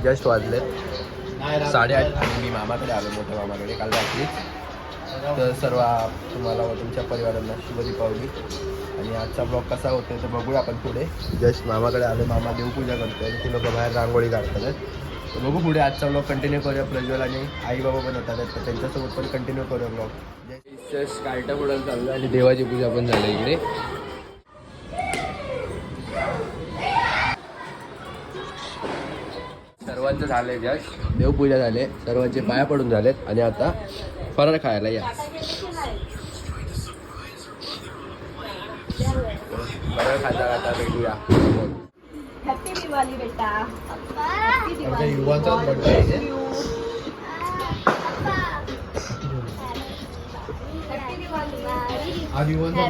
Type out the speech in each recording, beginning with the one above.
Just वाजलेत 8:30 आणि मी मामाकडे आलो, मोठ्या मामाकडे काल रात्रीच. तर सर्व तुम्हाला व तुमच्या परिवारांना शुभ दीपावली. आणि आजचा ब्लॉग कसा होतो तर बघूया आपण पुढे. जस्ट मामाकडे आलो, मामा देवपूजा करतो आणि ती लोकं बाहेर रांगोळी काढतात. तर बघू पुढे आजचा ब्लॉग कंटिन्यू करूया. प्रज्वल आणि आई बाबा पण होतात तर त्यांच्यासोबत पण कंटिन्यू करूया ब्लॉग. जस्ट कार्टा पुढं चाललो आणि देवाची पूजा पण झाली इकडे. सर्वांचं झालंय, जस्ट देवपूजा झाले, सर्वांचे पाया पडून झालेत आणि आता फराळ खायला या. फराळ खाता खाता भेटूया. हॅपी दिवाळी बेटा. युवांचाच बर्थडे आहे.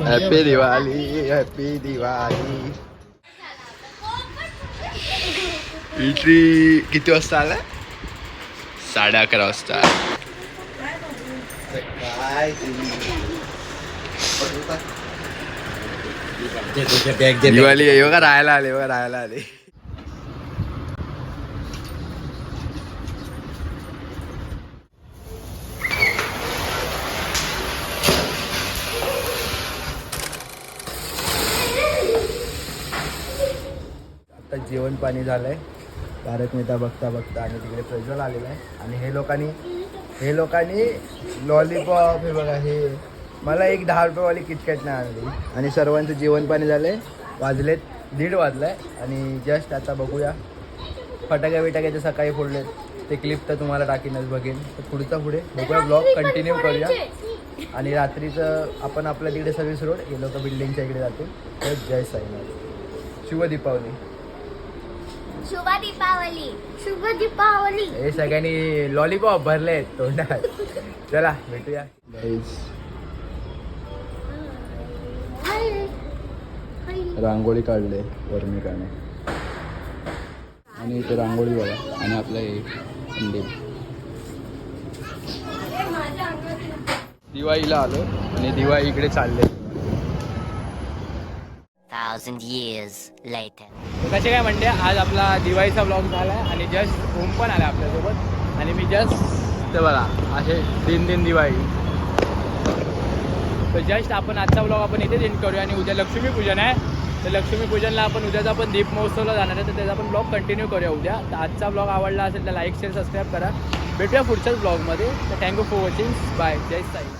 Happy Diwali, happy Diwali. Italy किती वाजता आलाय? 11:30 वाजता. दिवाळी आहे बघा, राहायला आले बघा, राहायला आले. आता जेवण पाणी झालंय, तारक मेहता बघता बघता, आणि तिकडे प्रज्वल आलेला आहे. आणि हे लोकांनी लॉलीपॉप, हे बघा, हे मला एक 10 रुपयेवाली किटकॅट नाही आणली. आणि सर्वांचं जेवण पाणी झालंय, वाजलेत 1:30 वाजलाय. आणि जस्ट आता बघूया फटाक्या बिटाक्याचे सकाळी फोडलेत, ते क्लिप तर तुम्हाला टाकीनच बघेन. तर पुढे बघूया, ब्लॉग कंटिन्यू करूया. आणि रात्रीचं आपण आपल्या तिकडे सर्व्हिस रोड, हे लोक बिल्डिंगच्या इकडे जातील. तर जय साईनाथ, शुभ दीपावली. शुभ दीपावली. शुभ दीपावली. हे सगळ्यांनी लॉलीपॉप भरले तोंडात. चला भेटूया. रांगोळी काढले वर्मिकाने आणि इथे रांगोळी बघा. आणि आपलं हे मंदिर. दिवाळीला आलो आणि दिवाळी इकडे चालले. 1000 years later. कसे काय म्हणते, आज आपला दिवाळीचा ब्लॉग झाला आहे आणि जस्ट होम पण आला आपल्यासोबत. आणि मी जस्ट ते बघा असे 3 दिवाळी. तर जस्ट आपण आजचा ब्लॉग आपण इथेच एंड करूया. आणि उद्या लक्ष्मीपूजन आहे, तर लक्ष्मीपूजनला आपण उद्याचा आपण दीप महोत्सवला जाणार आहे, तर त्याचा आपण ब्लॉग कंटिन्यू करूया उद्या. तर आजचा ब्लॉग आवडला असेल तर लाईक शेअर सबस्क्राईब करा. भेटूया पुढच्याच ब्लॉगमध्ये. तर थँक्यू फॉर वॉचिंग. बाय. जय साई.